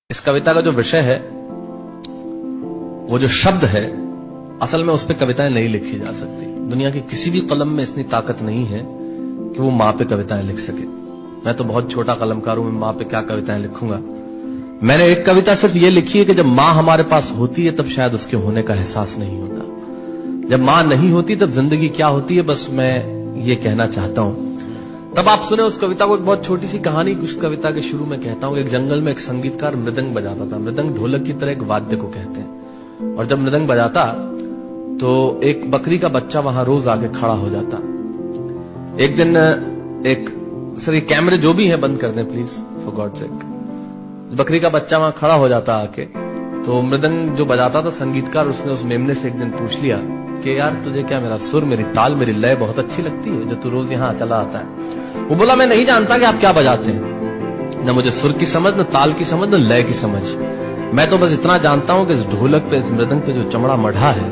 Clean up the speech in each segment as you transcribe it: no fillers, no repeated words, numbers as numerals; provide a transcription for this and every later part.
इस कविता का जो विषय है, वो जो शब्द है, असल में उस पर कविताएं नहीं लिखी जा सकती। दुनिया की किसी भी कलम में इतनी ताकत नहीं है कि वो मां पे कविताएं लिख सके। मैं तो बहुत छोटा कलमकार हूं, मैं मां पे क्या कविताएं लिखूंगा। मैंने एक कविता सिर्फ ये लिखी है कि जब मां हमारे पास होती है तब शायद उसके होने का एहसास नहीं होता। जब मां नहीं होती तब जिंदगी क्या होती है, बस मैं ये कहना चाहता हूं। तब आप सुने उस कविता को। एक बहुत छोटी सी कहानी उस कविता के शुरू में कहता हूं। एक जंगल में एक संगीतकार मृदंग बजाता था। मृदंग ढोलक की तरह एक वाद्य को कहते हैं। और जब मृदंग बजाता तो एक बकरी का बच्चा वहां रोज आके खड़ा हो जाता। एक दिन सर ये कैमरे जो भी है बंद कर दें प्लीज, फॉर गॉड सेक। बकरी का बच्चा वहां खड़ा हो जाता आके, तो मृदंग जो बजाता था संगीतकार, उसने उस मेमने से एक दिन पूछ लिया कि यार तुझे क्या मेरा सुर, मेरी ताल, मेरी लय बहुत अच्छी लगती है जो तू रोज यहाँ चला आता है। वो बोला मैं नहीं जानता कि आप क्या बजाते हैं, न मुझे सुर की समझ, न ताल की समझ, न लय की समझ। मैं तो बस इतना जानता हूं कि इस ढोलक पे, इस मृदंग पे जो चमड़ा मढ़ा है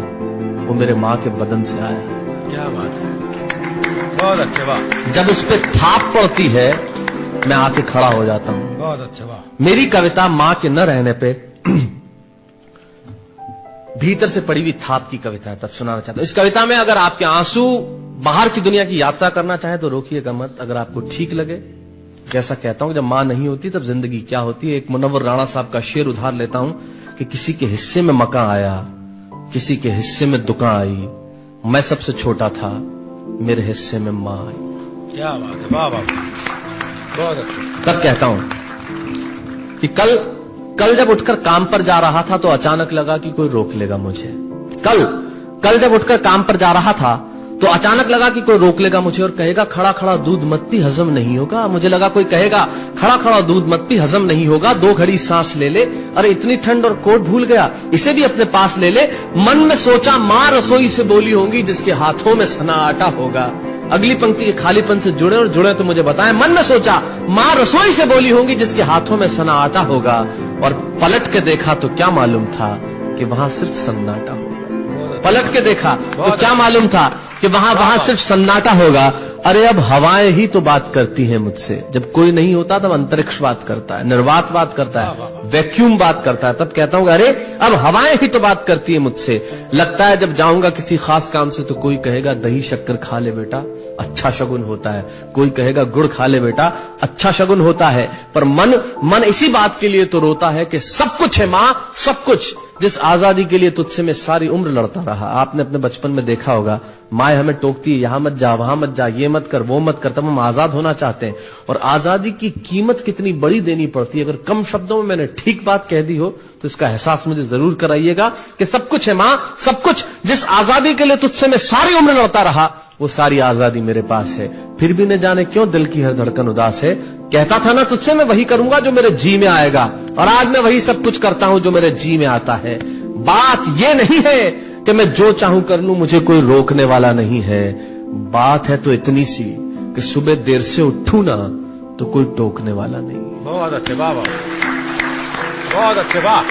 वो मेरे माँ के बदन से आया है। क्या बात है, बहुत अच्छे, वाह। जब उस पे थाप पड़ती है मैं आके खड़ा हो जाता हूं। बहुत अच्छा, वाह। मेरी कविता मां के न रहने पे भीतर से पड़ी हुई थाप की कविता है, तब सुनाना चाहता हूं। इस कविता में अगर आपके आंसू बाहर की दुनिया की यात्रा करना चाहे तो रोकिएगा मत। अगर आपको ठीक लगे, जैसा कहता हूं जब मां नहीं होती तब जिंदगी क्या होती है। एक मुनव्वर राणा साहब का शेर उधार लेता हूं कि किसी के हिस्से में मकान आया, किसी के हिस्से में दुकान आई, मैं सबसे छोटा था, मेरे हिस्से में मां आई। क्या बात है, वाह वाह, बहुत अच्छा। तब कहता हूं कि कल जब उठकर काम पर जा रहा था तो अचानक लगा कि कोई रोक लेगा मुझे। कल जब उठकर काम पर जा रहा था तो अचानक लगा कि कोई रोक लेगा मुझे और कहेगा खड़ा खड़ा दूध मत पी, हजम नहीं होगा। मुझे लगा कोई कहेगा खड़ा खड़ा दूध मत पी, हजम नहीं होगा, 2 घड़ी सांस ले ले, अरे इतनी ठंड और कोट भूल गया, इसे भी अपने पास ले ले। मन में सोचा मां रसोई से बोली होंगी जिसके हाथों में सना आटा होगा। अगली पंक्ति के खालीपन से जुड़े और जुड़े तो मुझे बताएं। मन में सोचा मां रसोई से बोली होंगी जिसके हाथों में सना आटा होगा, और पलट के देखा तो क्या मालूम था कि वहां सिर्फ सन्नाटा होगा। पलट के देखा तो क्या मालूम था कि वहां सिर्फ सन्नाटा होगा। अरे अब हवाएं ही तो बात करती हैं मुझसे। जब कोई नहीं होता तब अंतरिक्ष बात करता है, निर्वात बात करता है, वैक्यूम बात करता है। तब कहता हूं अरे अब हवाएं ही तो बात करती है मुझसे। लगता है जब जाऊंगा किसी खास काम से तो कोई कहेगा दही शक्कर खा ले बेटा, अच्छा शगुन होता है। कोई कहेगा गुड़ खा ले बेटा, अच्छा शगुन होता है। पर मन इसी बात के लिए तो रोता है कि सब कुछ है मां, सब कुछ, जिस आजादी के लिए तुझसे मैं सारी उम्र लड़ता रहा। आपने अपने बचपन में देखा होगा, माए हमें टोकती है, यहां मत जा, वहां मत जा, ये मत कर, वो मत कर। तब हम आजाद होना चाहते हैं, और आजादी की कीमत कितनी बड़ी देनी पड़ती है। अगर कम शब्दों में मैंने ठीक बात कह दी हो तो इसका एहसास मुझे जरूर कराइएगा कि सब कुछ है मां, सब कुछ, जिस आजादी के लिए तुझसे मैं सारी उम्र लड़ता रहा वो सारी आजादी मेरे पास है। फिर भी न जाने क्यों दिल की हर धड़कन उदास है। कहता था ना तुझसे मैं वही करूंगा जो मेरे जी में आएगा, और आज मैं वही सब कुछ करता हूं जो मेरे जी में आता है। बात ये नहीं है कि मैं जो चाहूं कर लूं, मुझे कोई रोकने वाला नहीं है। बात है तो इतनी सी कि सुबह देर से उठूं ना तो कोई टोकने वाला नहीं। बहुत अच्छे, वाह वाह, बहुत अच्छे, वाह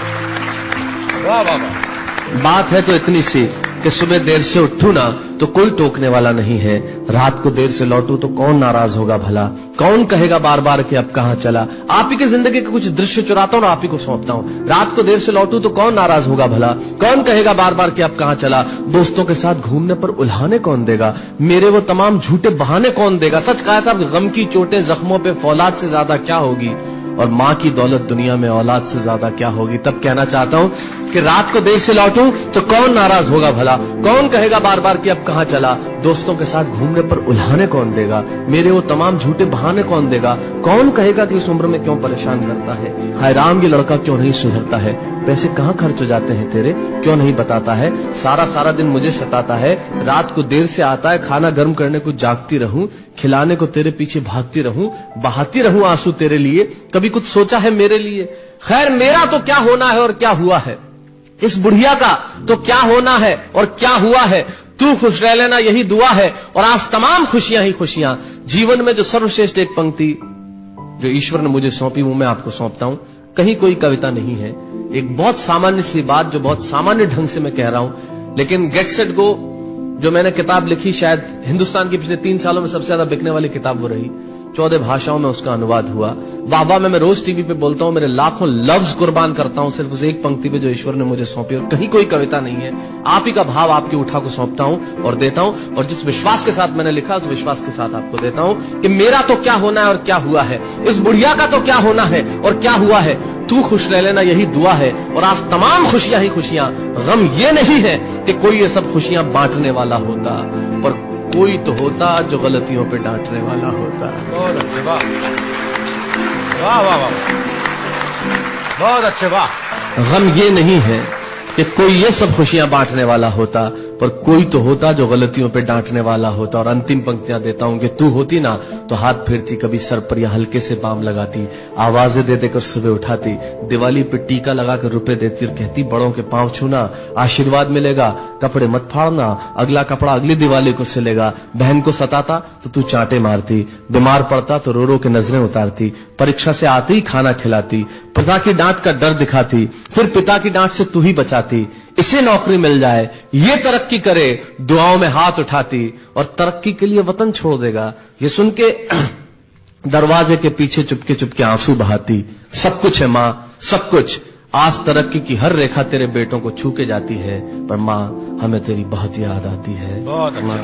वाह वाह वाह। बात है तो इतनी सी कि सुबह देर से उठूं ना तो कोई टोकने वाला नहीं है। रात को देर से लौटूं तो कौन नाराज होगा भला, कौन कहेगा बार बार कि अब कहां चला। आप ही की जिंदगी के कुछ दृश्य चुराता हूं और आप ही को सौंपता हूं। रात को देर से लौटूं तो कौन नाराज होगा भला, कौन कहेगा बार बार कि अब कहां चला। दोस्तों के साथ घूमने पर उल्हाने कौन देगा, मेरे वो तमाम झूठे बहाने कौन देगा। सच कहा साहब, गम की चोटें जख्मों पे फौलाद से ज्यादा क्या होगी, और मां की दौलत दुनिया में औलाद से ज्यादा क्या होगी। तब कहना चाहता हूं कि रात को देर से लौटूं तो कौन नाराज होगा भला, कौन कहेगा बार बार कि अब कहां चला। दोस्तों के साथ घूमने पर उल्हाने कौन देगा, मेरे वो तमाम झूठे बहाने कौन देगा। कौन कहेगा कि इस उम्र में क्यों परेशान करता है। हाय राम ये लड़का क्यों नहीं सुधरता है, पैसे कहां खर्च हो जाते हैं तेरे, क्यों नहीं बताता है। सारा दिन मुझे सताता है, रात को देर से आता है, खाना गर्म करने को जागती रहूं, खिलाने को तेरे पीछे भागती रहूं, बहाती रहूं आंसू तेरे लिए, कभी कुछ सोचा है मेरे लिए। खैर मेरा तो क्या होना है और क्या हुआ है, इस बुढ़िया का तो क्या होना है और क्या हुआ है। तू खुश रह लेना यही दुआ है, और आज तमाम खुशियां ही खुशियां। जीवन में जो सर्वश्रेष्ठ एक पंक्ति जो ईश्वर ने मुझे सौंपी वो मैं आपको सौंपता हूं। कहीं कोई कविता नहीं है, एक बहुत सामान्य सी बात जो बहुत सामान्य ढंग से मैं कह रहा हूं, लेकिन गेट सेट गो जो मैंने किताब लिखी, शायद हिंदुस्तान की पिछले 3 सालों में सबसे ज्यादा बिकने वाली किताब वो रही। 14 भाषाओं में उसका अनुवाद हुआ। वाह में मैं रोज टीवी पे बोलता हूं, मेरे लाखों लफ्ज कुर्बान करता हूं सिर्फ उस एक पंक्ति पे जो ईश्वर ने मुझे सौंपी, और कहीं कोई कविता नहीं है। आप ही का भाव आपकी उठा को सौंपता हूं और देता हूं, और जिस विश्वास के साथ मैंने लिखा उस विश्वास के साथ आपको देता हूं कि मेरा तो क्या होना है और क्या हुआ है, इस बुढ़िया का तो क्या होना है और क्या हुआ है, तू खुश रह लेना यही दुआ है। और आज तमाम खुशियां ही खुशियां, गम ये नहीं है कि कोई ये सब खुशियां बांटने वाला होता, पर कोई तो होता जो गलतियों पे डांटने वाला होता। बहुत अच्छे, वाह वाह वाह वाह, बहुत अच्छे, वाह। गम ये नहीं है कि कोई ये सब खुशियां बांटने वाला होता, पर कोई तो होता जो गलतियों पे डांटने वाला होता। और अंतिम पंक्तियां देता हूं कि तू होती ना तो हाथ फेरती, कभी सर पर या हल्के से बाम लगाती, आवाजें दे देकर सुबह उठाती, दिवाली पे टीका लगाकर रुपए देती और कहती बड़ों के पांव छूना आशीर्वाद मिलेगा, कपड़े मत फाड़ना अगला कपड़ा अगली दिवाली को सिलेगा। बहन को सताता तो तू चांटे मारती, बीमार पड़ता तो रो रो के नजरें उतारती, परीक्षा से आते ही खाना खिलाती, पिता की डांट का डर दिखाती, फिर पिता की डांट से तू ही बचाती, इसे नौकरी मिल जाए ये तरक्की करे दुआओं में हाथ उठाती, और तरक्की के लिए वतन छोड़ देगा ये सुन के दरवाजे के पीछे चुपके चुपके आंसू बहाती। सब कुछ है मां, सब कुछ, आज तरक्की की हर रेखा तेरे बेटों को छू के जाती है, पर मां हमें तेरी बहुत याद आती है। बहुत अच्छा।